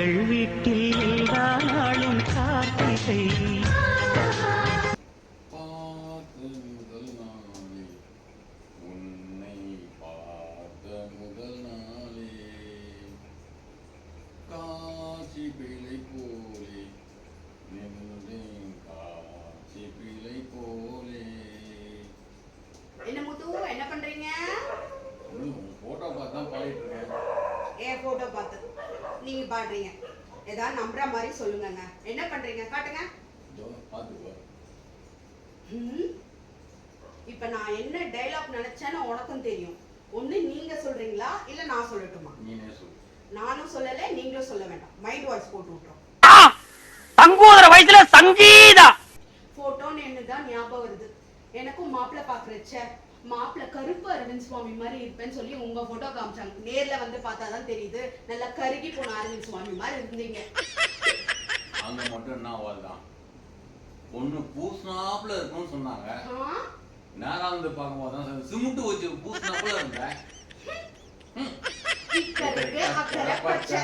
எங்கள் வீட்டில் எல்லா நாளும் கார்த்திகை. பார்த்த முதல் நாளே உன்னை பார்த்த முதல் நாளே காட்சி பிழை போலே நின்றேன் காட்சி பிழை போலே. என்ன முத்து என்ன பண்றீங்க? போட்டோ பார்த்து தான் பாடிட்டு இருக்கேன். ஏன் போட்டோ பார்த்து நீங்க பாடுறீங்க? ஏதாவது நம்புற மாதிரி சொல்லுங்க. என்ன பண்றீங்க காட்டுங்க. பாத்துக்கோ. இப்ப நான் என்ன டைலாக் நினைச்சேன்னு உனக்கும் தெரியும். ஒண்ணு நீங்க சொல்றீங்களா இல்ல நான் சொல்லட்டுமா? நீனே சொல்லு. நானும் சொல்லல நீங்களும் சொல்ல வேண்டாம். மைண்ட் வாய்ஸ் போட்டு விட்டுறோம். தங்கூதர வயசுல சங்கீதா போட்டோன்னு என்னதான் ஞாபகம் வருது. எனக்கும் மாப்பிள்ள பாக்குறச்ச மாப்பிள்ள கருப்பு அரவிந்த் சுவாமி மாதிரி இருப்பேன்னு சொல்லி உங்க போட்டோ காமிச்சாங்க. நேர்ல வந்து பார்த்தாதான் தெரியுது நல்லா கருகி போன அரவிந்த் சுவாமி மாதிரி இருந்தீங்க. அங்க மட்டும் என்ன வாழ்தான் ஒண்ணு பூசினாப்புல இருக்கும்னு சொன்னாங்க. நேரா வந்து பார்க்கும்போது தான் சிமெண்ட் வச்சு பூசினாப்புல இருந்தேன். இக்கருக்கு அக்கறை பச்சை